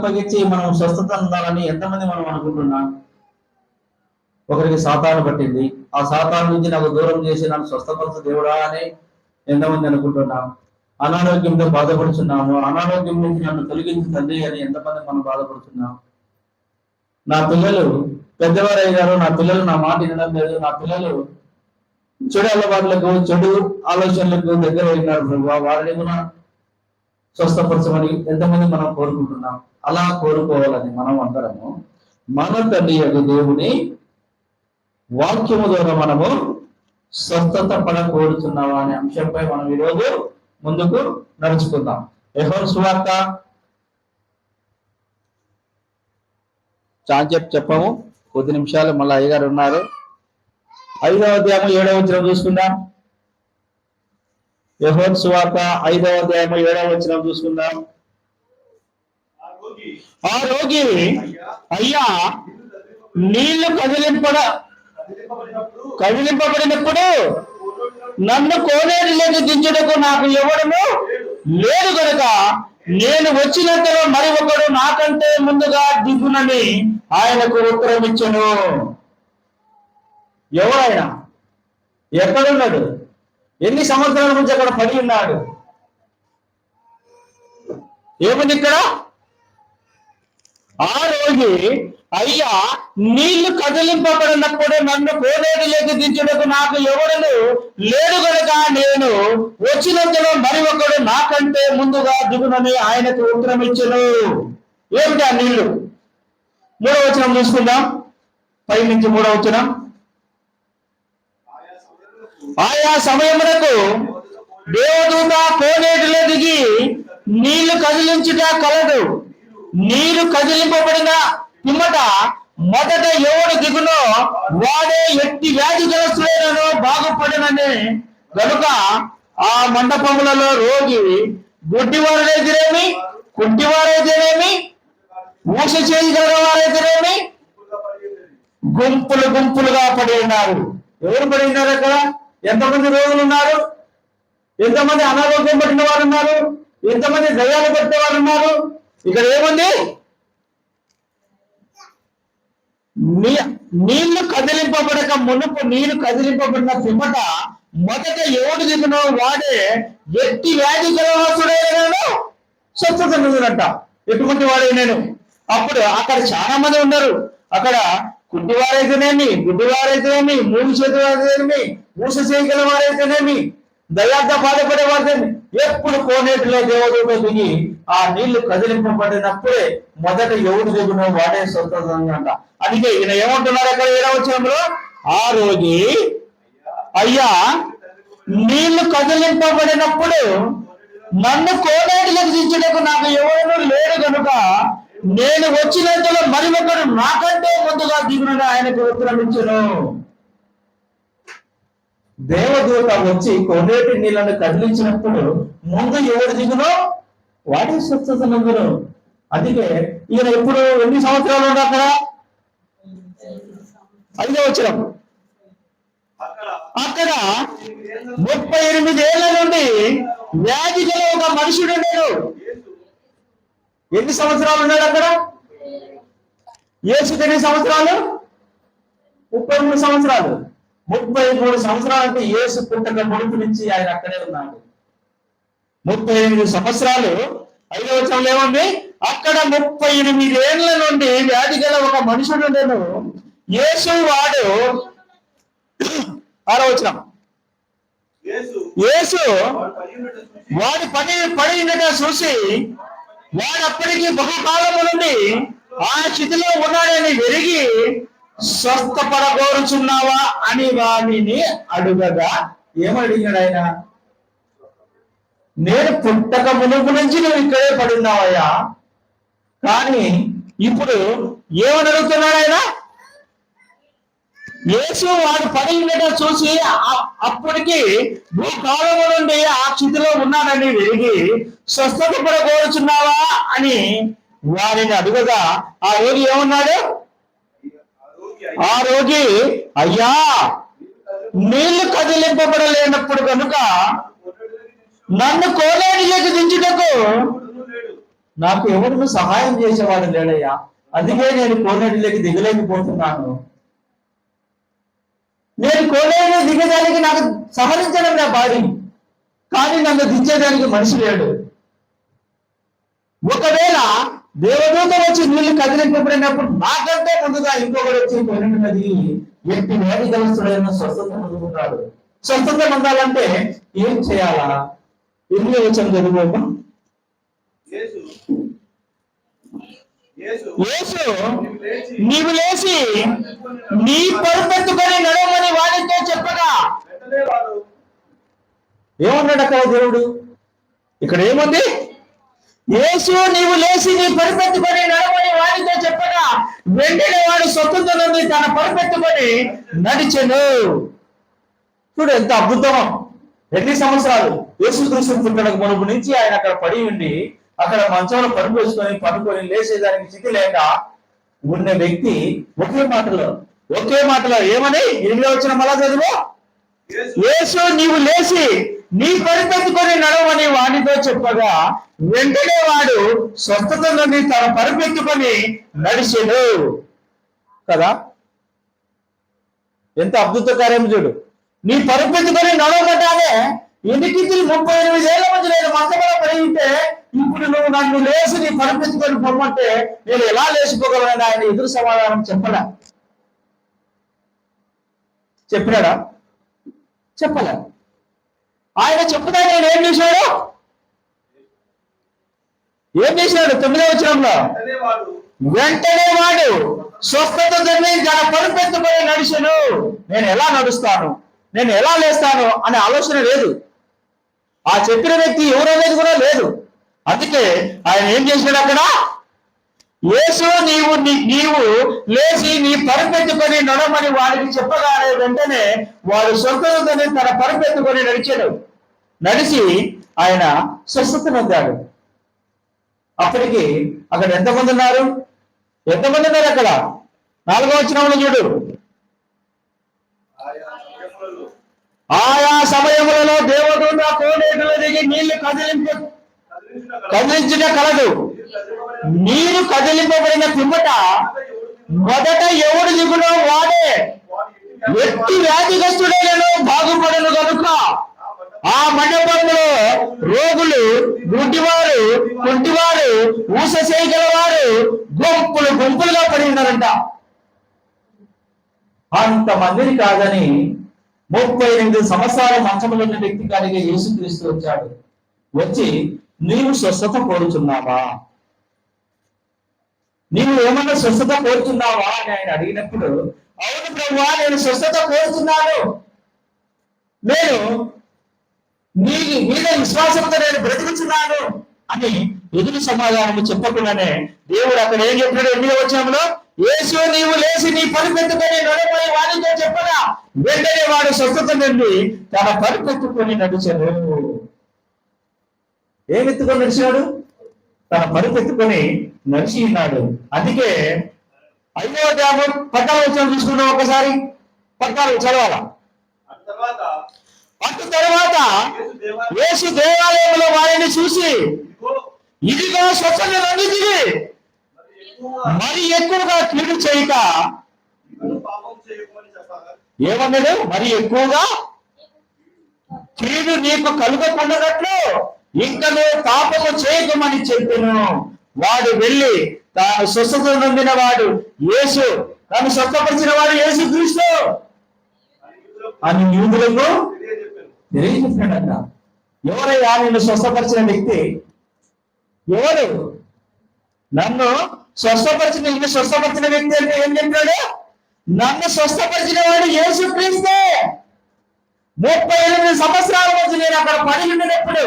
అప్పగించి మనం స్వస్థత ఉండాలని ఎంతమంది మనం అనుకుంటున్నాం? ఒకరికి సాతాను పట్టింది, ఆ సాతాను నుంచి నాకు దూరం చేసి నన్ను స్వస్థపరచు దేవుడా అని ఎంతమంది అనుకుంటున్నాం? అనారోగ్యంతో బాధపడుతున్నాము, అనారోగ్యం నుంచి నన్ను తొలగించి తండ్రి అని ఎంతమంది మనం బాధపడుతున్నాం? నా పిల్లలు పెద్దవారు అయ్యారు, నా పిల్లలు నా మాట వినడం లేదు, నా పిల్లలు చెడు అలవాట్లకు చెడు ఆలోచనలకు దగ్గర అయినారు ప్రభు, వారిని కూడా స్వస్థపరచమని ఎంతమంది మనం కోరుకుంటున్నాం? అలా కోరుకోవాలని మనం అందరము మన తండ్రి యొక్క దేవుని వాక్యము ద్వారా మనము స్వస్థత కోరుతున్నావా అనే అంశంపై మనం ఈరోజు ముందుకు నడుచుకుందాం. యోహాను సువార్త చెప్పాము, కొద్ది నిమిషాలు మళ్ళీ అయ్యగారు ఉన్నారు. 5వ అధ్యాయం 7వ వచనం చూసుకుందాం. యోహాను సువార్త 5వ అధ్యాయం 7వ వచనం చూసుకుందాం. ఆ రోగి అయ్యా నీళ్లు కదిలింపబడినప్పుడు నన్ను కోనేటిలోకి దించుటకు నాకు ఎవడను లేడు గనుక నేను వచ్చినంతలో మరి ఒకడు నాకంటే ముందుగా దిగునని ఆయనకు ఉత్తరం ఇచ్చెను. ఎవరైనా ఎక్కడున్నాడు? ఎన్ని సంవత్సరాల నుంచి అక్కడ పడి ఉన్నాడు? ఏముంది ఇక్కడ? ఆ రోగి అయ్యా నీళ్లు కదిలింపబడినప్పుడు నన్ను కోనేటిలోకి దించుటకు నాకు ఎవడను లేడు గనుక నేను వచ్చినంతలో మరి ఒకడు నాకంటే ముందుగా దిగునని ఆయనకు ఉత్తరం ఇచ్చెను. ఏమిటి ఆ నీళ్లు? 3వ వచనం చూసుకుందాం, పై నుంచి 3వ వచనం. ఆయా సమయమునకు దేవదూత కోనేటిలో దిగి నీళ్లు కదిలించుట కలదు. నీరు కదిలింపబడిన పిమ్మట మొదట ఎవడు దిగునో వాడే ఎట్టి వ్యాధిగ్రస్తులైనను బాగుపడినని గనుక ఆ మండపములలో రోగి గుడ్డివారైతేనేమి, కుంటివారైతేనేమి, ఊస చేయగల వారైతేనేమి గుంపులు గుంపులుగా పడి ఉన్నారు. ఎవరు పడి ఉన్నారు? అక్కడ ఎంతమంది రోగులు ఉన్నారు? ఎంతమంది అనారోగ్యం పడిన వారు ఉన్నారు? ఎంతమంది దయ్యాలు పట్టే వారు ఉన్నారు? ఇక్కడ ఏముంది? నీళ్లు కదిలింపబడక మునుపు, నీరు కదిలింపబడిన పిమ్మట మొదట ఎవడు దిగునో వాడే ఎట్టి వ్యాధి గలవాసుడైనాను స్వస్థత పొందినట్ట. ఎటువంటి వాడే నేను. అప్పుడు అక్కడ చాలా మంది ఉన్నారు. అక్కడ కుంటివారైతేనేమి, గుడ్డివారైతేనేమి, మూడు చేతులైతేనేమి, ఊస చేయగల వారైతేనేమి, దయార్థ బాధపడే వారైతేనేమి ఎప్పుడు కోనేటిలో దేవదూత దిగి ఆ నీళ్లు కదిలింపబడినప్పుడే మొదట ఎవడు దిగునో వాడే స్వస్థత అంట. అందుకే ఈయన ఏమంటున్నారు అక్కడ 7వ వచనంలో? ఆ రోగి అయ్యా నీళ్లు కదిలింపబడినప్పుడు నన్ను కోనేటిలోకి దించుటకు నాకు ఎవరు లేడు కనుక నేను వచ్చినంతలో మరి ఒకడు నాకంటే ముందుగా దిగునని ఆయనకు ఉత్తరం ఇచ్చెను. దేవదూత వచ్చి కోనేటి నీళ్లను కదిలించినప్పుడు ముందు ఎవడు దిగునో వాడే స్వస్థత నందును. అందుకే ఈయన ఇప్పుడు ఎన్ని సంవత్సరాలు ఉన్నా అక్కడ? 5వ వచనం. అక్కడ 38 ఏళ్ల నుండి వ్యాధి గల ఒక మనుషుడు నేను. ఎన్ని సంవత్సరాలు ఉన్నాడు అక్కడ? యేసుకు ఎన్ని సంవత్సరాలు? 33 సంవత్సరాలు. 33 సంవత్సరాలు అంటే యేసు పుట్టక మునుపు నుంచి ఆయన అక్కడే ఉన్నాడు. 38 సంవత్సరాలు. 5వ వచనంలో ఏముంది? అక్కడ 38 ఏళ్ల నుండి వ్యాధి గల ఒక మనుషుడు నేను. యేసు వాడు 6వ వచనం. యేసు వాడు పడి ఉండటం చూసి వాడు అప్పటికి బహుకాలము నుండి ఆ స్థితిలో ఉన్నాడని వెరిగి స్వస్థపడగోరుచున్నావా అని వాడిని అడుగగా ఏమడిగాడు ఆయన? నేను పుట్టక మునుపు నుంచి నువ్వు ఇక్కడే పడున్నావయ్యా, కానీ ఇప్పుడు ఏమని అడుగుతున్నాడు ఆయన? యేసు వాడు పడి ఉండటం చూసి అప్పటికి భూకాలము నుండి ఆ స్థితిలో ఉన్నాడని వెరిగి స్వస్థత పడగోరుచున్నావా అని వారిని అడుగగా ఆ రోగి ఏమన్నాడు? ఆ రోగి అయ్యా నీళ్లు కదిలింపబడలేనప్పుడు కనుక నన్ను కోనేటిలోకి దించుటకు నాకు ఎవరు సహాయం చేసేవాడు లేడయ్యా, అందుకే నేను కోనేటిలోకి దిగలేకపోతున్నాను. నేను కోనేటిలో దిగడానికి నాకు సహరించడం నా బాడీ, కానీ నన్ను దించేదానికి మనిషి లేడు. ఒకవేళ దేవదూత వచ్చి నీళ్లు కదిలింపబడినప్పుడు నాకంటే ముందుగా ఇంకొకటి వచ్చి కోనేటి నది ఎట్టి వ్యాధిగ్రస్తుడైన స్వస్థత పొందుకుంటాడు. స్వస్థత పొందాలంటే ఏం చేయాలా? 8వ వచనం చదువుకోమా. యేసు నీవు లేచి నీ పరుపెత్తుకొని నడవమని వాడితో చెప్పగా, ఏమన్నాడు అక్కడ దేవుడు? ఇక్కడ ఏముంది? యేసు నీవు లేచి నీ పరుపెత్తుకొని నడవమని వాడితో చెప్పగా వెంటనే వాడు స్వతంత్ర నుండి తన పరుపెత్తుకొని నడిచెను. చూడు ఎంత అద్భుతమో! ఎన్ని సంవత్సరాలు యేసుక్రీస్తు పుట్టడానికి మునుపు నుంచి ఆయన అక్కడ పడి ఉండి అక్కడ మంచంలో పరుపు వేసుకొని పడుకొని లేచేదానికి స్థితి లేక ఉన్న వ్యక్తి ఒకే మాటలో ఏమని 8వ వచనం మళ్ళా చదువు. యేసు నీవు లేచి నీ పరుపెత్తుకొని నడవని వాడితో చెప్పగా వెంటనే వాడు స్వస్థత నుండి తన పరుపెత్తుకొని నడిచెను. కదా, ఎంత అద్భుత కార్యం చూడు. నీ పరుపెత్తుకొని నడవమంటానే ఎన్నికి 38 ఏళ్ల మధ్య నేను మంచంలో పడి ఉంటే ఇప్పుడు నువ్వు నన్ను లేచి నీ పరుపెత్తుకొని పొమ్మంటే నేను ఎలా లేచిపోగలను? ఆయన ఎదురు సమాధానం చెప్పడా? చెప్పలే. ఆయన చెప్పుదా నేను ఏం చేశాడు? 9వ వచనంలో వెంటనే వాడు స్వస్థత చెంది తన పరుపెత్తుకొని నడిచెను. నేను ఎలా నడుస్తాను, నేను ఎలా లేస్తాను అనే ఆలోచన లేదు. ఆ చెప్పిన వ్యక్తి ఎవరనేది కూడా లేదు. అందుకే ఆయన ఏం చేశాడు అక్కడ? యేసు నీవు లేచి నీ పరుపెత్తుకొని నడమని వాడికి చెప్పగానే వెంటనే వాడు స్వస్థతని తన పరుపెత్తుకొని నడిచి ఆయన స్వస్థత పొందాడు. అప్పటికి అక్కడ ఎంతమంది ఉన్నారు అక్కడ? 4వ వచనంలో చూడు. ఆయా సమయములలో దేవదూత కోనేటిలో దిగి నీళ్లు కదిలించుట కలదు. నీరు కదిలింపబడిన పిమ్మట మొదట ఎవడు దిగునో వాడే ఎట్టి వ్యాధిగ్రస్తుడైనను బాగుపడను కనుక ఆ మండపంలో రోగులు, గుడ్డివారు, కుంటివారు, ఊస చేయగల వారు గుంపులుగా పడి ఉన్నారంట. అంతమందిని కాదని 38 సంవత్సరాల మంచంలో ఉన్న వ్యక్తి కాడిగా యేసుక్రీస్తు వచ్చాడు. వచ్చి నీవు స్వస్థత కోరుచున్నావా, నీవు ఏమన్నా స్వస్థత కోరుతున్నావా అని ఆయన అడిగినప్పుడు, అవును ప్రభువా నేను స్వస్థత కోరుతున్నాను, నేను నీ మీద విశ్వాసంతో నేను బ్రతుకుతున్నాను అని ఎదురు సమాధానం చెప్పకుండానే దేవుడు అక్కడ ఏం చెప్పాడు? 8వ వచనంలో యేసు నీవు లేచి నీ పరుపెత్తుకొని నడవమని వాడితో చెప్పగా వెంటనే వాడు స్వస్థత నుండి తన పరుపెత్తుకొని నడిచాడు. ఏమెత్తుకొని నడిచాడు? తన పరుపెత్తుకొని నడిచి ఉన్నాడు. అందుకే 5వ అధ్యాయం 14వ వచనం చూసుకున్నాం ఒకసారి. 14 చదవాలా? అటు తర్వాత యేసు దేవాలయంలో వారిని చూసి ఇదిగో స్వచ్ఛత నొందితివి, మరి ఎక్కువగా కీడు చేయక ఏమన్నాడు? మరి ఎక్కువగా కీడు నీకు కలుగకుండానట్లు ఇంకా నువ్వు పాపము చేయకమని చెప్పాను. వాడు వెళ్ళి తాను స్వస్థత నొందిన వాడు యేసు, తాను స్వస్థపరిచిన వాడు యేసుక్రీస్తు అని యూదులకు తెలియజెప్పాడట. ఎవరయ్యా నిన్ను స్వస్థపరిచిన వ్యక్తి? ఎవరు? నన్ను స్వస్థపరిచిన వ్యక్తి అంటే ఏం చెప్పాడు? నన్ను స్వస్థపరిచిన వాడు యేసుక్రీస్తే. 38 సంవత్సరాల మధ్య నేను అక్కడ పడి ఉండినప్పుడు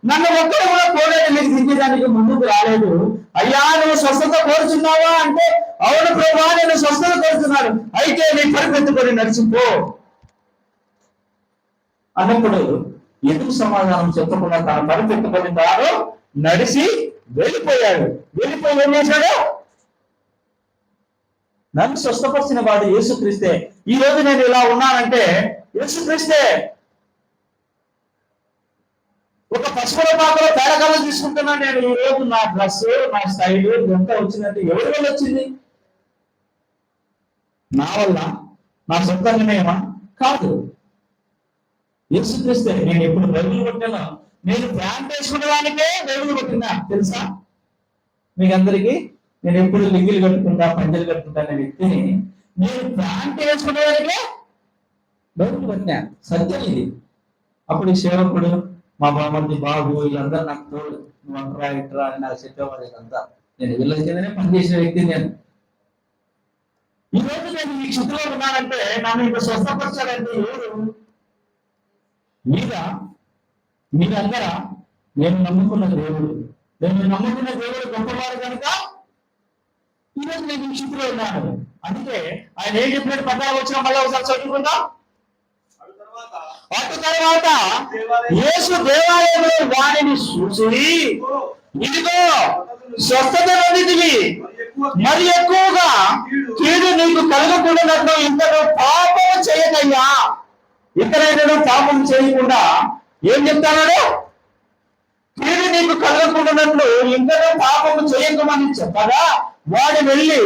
నన్ను ఒక్కడు కూడా కోనేటిలోకి దిగడానికి ముందుకు రాలేదు. అయ్యా నువ్వు స్వస్థత కోరుచున్నావా అంటే, అవును ప్రభువా నేను స్వస్థత కోరుతున్నాను, అయితే నీ పరుపెత్తుకొని నడిచిపో అన్నప్పుడు ఎందుకు సమాధానం చెప్పకుండా తన పరుపెత్తుకొని తాను నడిచి వెళ్ళిపోయాడు. వెళ్ళిపోయి ఏం చేశాడు? నన్ను స్వస్థపరిచిన వాడు యేసుక్రీస్తే. ఈ రోజు నేను ఇలా ఉన్నానంటే యేసుక్రీస్తే. ఒక పసుపుల పాకలో పేడకలు తీసుకుంటున్నాను నేను. ఈ రోజు నా డ్రెస్, నా స్టైల్ ఇదంతా వచ్చిందంటే ఎవరి వల్ల వచ్చింది? నా వల్ల, నా సొంత నిర్ణయమా? కాదు. యేసుక్రీస్తే. నేను ఎప్పుడు బైబిల్ కొట్టాను, నేను ప్యాంట్ వేసుకునే దానికే బైబిల్ కొట్టినా తెలుసా మీకు అందరికీ? నేను ఎప్పుడు లింగిలు కట్టుకుంటా, పంజలు కట్టుకుంటా అనే వ్యక్తిని నేను ప్యాంట్ వేసుకునే దానికే బైబిల్ కొట్టినా. సత్యం ఇది. అప్పుడు ఈ సేవకుడు, మా బామర్ది బాబు, వీళ్ళందరూ నాకు తోడు, నువ్వు అంటరా ఇట్రా అని నాకు చెప్పేవాడు. వీళ్ళంతా నేను వీళ్ళ పనిచేసిన వ్యక్తిని నేను. ఈ రోజు నేను ఈ స్థితిలో ఉన్నానంటే నన్ను ఇంకా స్వస్థపరచాలంటే ఎవరు? మీరందరా? నేను నమ్ముకున్న దేవుడు, గొప్పవాడు కనుక ఈరోజు నేను ఈ స్థితిలో ఉన్నాను. అందుకే ఆయన ఏం చెప్పినట్టు 14 వచ్చిన మళ్ళీ ఒకసారి చదువుకుందాం. అటు తర్వాత యేసు దేవాలయంలో వారిని చూసి, ఇదిగో స్వస్థత నొందితివి, మరి ఎక్కువగా కీడు నీకు కలగకూడనట్లు ఇంతలో పాపం చేయకయ్యా. ఇతరైనా పాపం చేయకుండా ఏం చెప్తాడు? కీడు నీకు కలగకూడనట్లు ఇంతలో పాపం చేయకమని చెప్పగా వాడు వెళ్ళి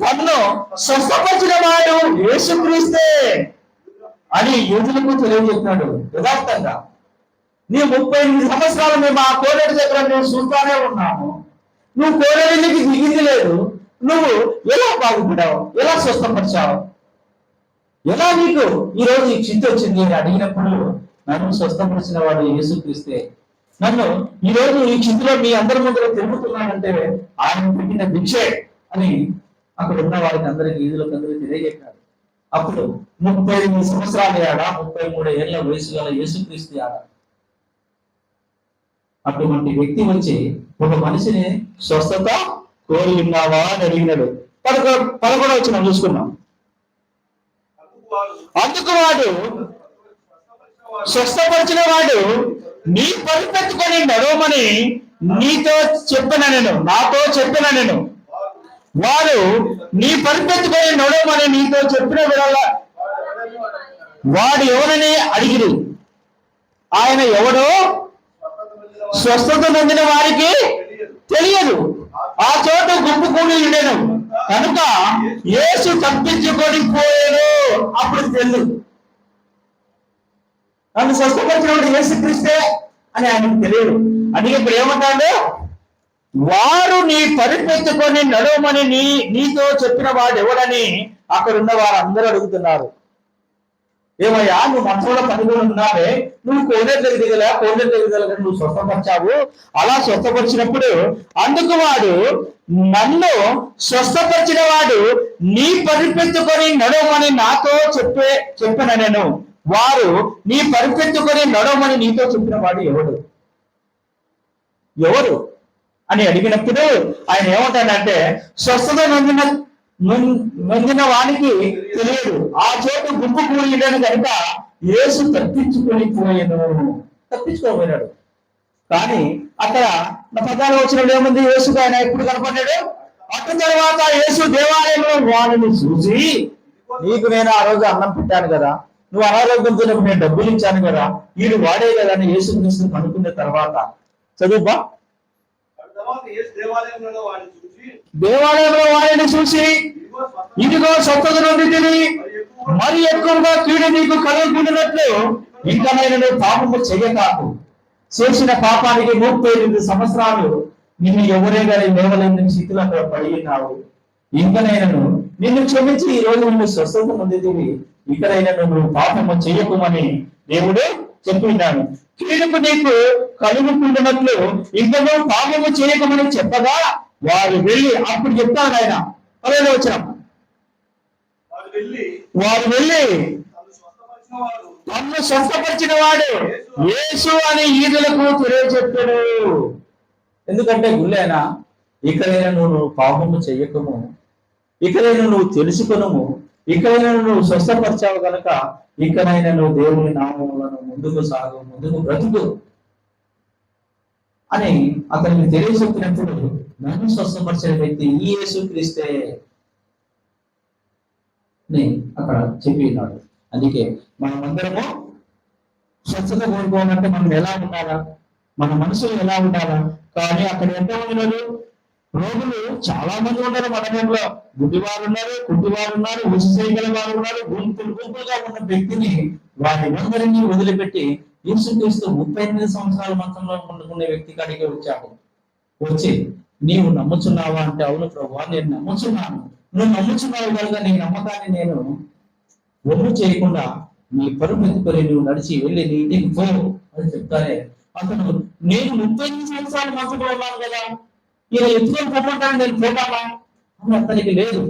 తన్ను స్వస్థపరిచిన వాడు యేసుక్రీస్తే అని యూదులకు తెలియజెప్పినాడు. యథార్థంగా నీ 38 సంవత్సరాలు మేము ఆ కోనేటి దగ్గర మేము చూస్తానే ఉన్నాము. నువ్వు కోనేటికి దిగింది లేదు. నువ్వు ఎలా బాగుపడావు? ఎలా స్వస్థపరిచావు? ఎలా నీకు ఈ రోజు ఈ స్థితి వచ్చింది అని అడిగినప్పుడు నన్ను స్వస్థపరిచిన వాడు యేసుక్రీస్తే. నన్ను ఈ రోజు ఈ స్థితిలో మీ అందరి ముందర తిరుగుతున్నానంటే ఆయన పెట్టిన భిక్షే అని అక్కడ ఉన్న వారికి అందరికి, ఈదులకు అందరికీ తెలియజెప్పాడు. అప్పుడు 38 సంవత్సరాలు ఆడ, 33 ఏళ్ల వయసు గల యేసుక్రీస్తు ఆడ అటువంటి వ్యక్తి వచ్చి ఒక మనిషిని స్వస్థత కోరి ఉన్నావా అని అడిగినాడు. 11 వచ్చిన చూసుకున్నాం. అందుకు వాడు, స్వస్థపరిచిన వాడు నీ పరిపెత్తుకొని నడవమని నాతో చెప్పిన నేను. వాడు నీ పరిపెత్తుకొని నడవమని నీతో చెప్పిన విధంగా వాడు ఎవరని అడిగిరు. ఆయన ఎవడో స్వస్థత పొందిన వారికి తెలియదు. ఆ చోట గుంపు కూడి ఉండేను కనుక యేసు తప్పించుకొని పోయాడు. అప్పుడు తెలియదు. నన్ను స్వస్థపరిచిన వాడు యేసుక్రీస్తే అని ఆయనకు తెలియదు. అందుకే ఇప్పుడు ఏమంటాడు? వారు నీ పరిపెత్తుకొని నడవమని నీతో చెప్పిన వాడు ఎవడని అక్కడ ఉన్న వారందరూ అడుగుతున్నారు. ఏమయ్యా, నువ్వు మనసులో పనిలో ఉన్నావే, నువ్వు కోనేట్లకు దిగల నువ్వు స్వస్థపరిచావు. అలా స్వస్థపరిచినప్పుడు అందుకు వాడు, నన్ను స్వస్థపరిచిన వాడు నీ పరిపెత్తుకొని నడవమని నాతో చెప్పిన నేను. వారు నీ పరిపెత్తుకొని నడవమని నీతో చెప్పిన వాడు ఎవరు అని అడిగినప్పుడు ఆయన ఏమంటాడంటే, స్వస్థత నొందిన వానికి తెలియదు. ఆ చోటు గుంపు కూడియడం కనుక యేసు తప్పించుకోపోయినాడు. కానీ అక్కడ 14 వచ్చినప్పుడు ఏముంది? యేసుకు ఆయన ఎప్పుడు కనపడ్డాడు? అటు తర్వాత యేసు దేవాలయంలో వాడిని చూసి, నీకు నేను ఆ రోజు అన్నం పెట్టాను కదా, నువ్వు అనారోగ్యంతో నేను డబ్బులు ఇచ్చాను కదా, వీడు వాడే కదా అని యేసుక్రీస్తు కనుక్కున్న తర్వాత చదువుబా. దేవాలయంలో వారిని చూసి, ఇదిగో స్వస్థత నొందితివి, మరి ఎక్కువగా కీడు నీకు కలుగుకున్నట్లు ఇంకా నేను పాపము చెయ్యకాకు. చేసిన పాపానికి 38 సంవత్సరాలు నిన్ను ఎవరే గాని లేవలేని స్థితిలో అక్కడ పడి ఉన్నావు. ఇంకనైనా నిన్ను క్షమించి ఈ రోజు నిన్ను స్వస్థత నొందితివి, ఇకనైనా నువ్వు పాపము చెయ్యకుమని దేవుడు చెప్పినాడు. కీడుకు నీకు కలుగుకుంటున్నట్లు ఇంకా నువ్వు పాపము చేయకమని చెప్పగా వారు వెళ్ళి, అప్పుడు చెప్తాడు ఆయన 15 వచ్చిన, వారు వెళ్ళి తన్ను స్వస్థపరిచిన వాడు యేసు అని ఈదులకు తెలియజెప్పాడు. ఎందుకంటే గుళ్ళైనా, ఇకనైనా నువ్వు పాపము చెయ్యకము, ఇకనైనా నువ్వు తెలుసుకునము, ఇకనైనా నువ్వు స్వస్థపరిచావు కనుక ఇకనైనా నువ్వు దేవుని నామములను ముందుకు సాగు, ముందుకు బ్రతుకు అని అతనికి తెలియజెప్పినప్పుడు నన్ను స్వస్థపరిచిన వ్యక్తి ఈ యేసుక్రీస్తే అక్కడ చెప్పి ఉన్నాడు. అందుకే మనమందరము స్వచ్ఛత కోరుకోవాలంటే మనం ఎలా ఉండాలా? మన మనసులు ఎలా ఉండాలా? కానీ అక్కడ ఎంతమంది ఉన్నారు? రోగులు చాలా మంది ఉన్నారు. మందిరంలో గుడ్డివారు ఉన్నారు, కుంటివారు ఉన్నారు, ఉచి చేయగల వారు ఉన్నారు. గుంపులుగా ఉన్న వ్యక్తిని వారి అందరినీ వదిలిపెట్టి యేసుక్రీస్తు 38 సంవత్సరాల మతంలో ఉండుకునే వ్యక్తి కాడికి వచ్చాడు. వచ్చి నీవు నమ్ముచున్నావా అంటే, అవును ప్రభువా నేను నమ్ముచున్నాను. నువ్వు నమ్ముచున్నావు కనుక నీ నమ్మకాన్ని నేను ఒమ్ము చేయకుండా నీ పరుపు ఎత్తుకొని నువ్వు నడిచి వెళ్ళి నీ ఇంటికి పో అని చెప్తారే. అతను నేను 38 సంవత్సరాల మతంలో ఉన్నాను కదా, ఈయన ఎత్తుకొని పొమ్మంటాను, నేను పోతామా అని అతనికి లేదు.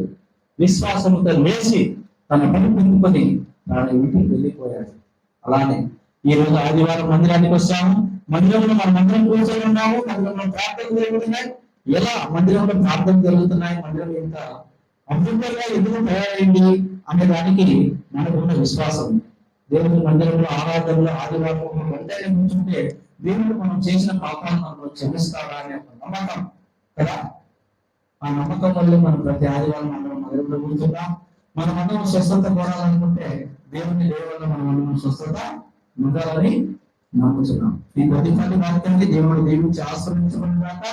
విశ్వాసంతో లేచి తన పరుపు ఎత్తుకొని తన ఇంటికి వెళ్ళిపోయాడు. అలానే ఈ రోజు ఆదివారం మందిరానికి వచ్చాము. మందిరంలో మన మందిరం కూర్చొని ఉన్నాము. మందిరంలో ప్రార్థన జరుగుతున్నాయి. ఎలా మందిరంలో ప్రార్థన జరుగుతున్నాయి, మందిరం ఎంత అద్భుతంగా ఎందుకు తయారైంది అనే దానికి మనకున్న విశ్వాసం. దేవుని మందిరంలో ఆరాధనలో ఆదివారం వెంటనే కూర్చుంటే దేవుడు మనం చేసిన పాపాలను మనకు క్షమిస్తాడా అనే ఒక నమ్మకం కదా. ఆ నమ్మకం వల్ల మనం ప్రతి ఆదివారం మనం మందిరంలో కూర్చున్నాం. మనం అందరం స్వస్థత కోరాలనుకుంటే దేవుని దేవుళ్ళ మనం స్వస్థత ఉండాలని నమ్ముతున్నాం. ఈ కొద్దిపాటి వాక్యాన్ని దేవుడు దీవించి ఆశ్రయించబడినాక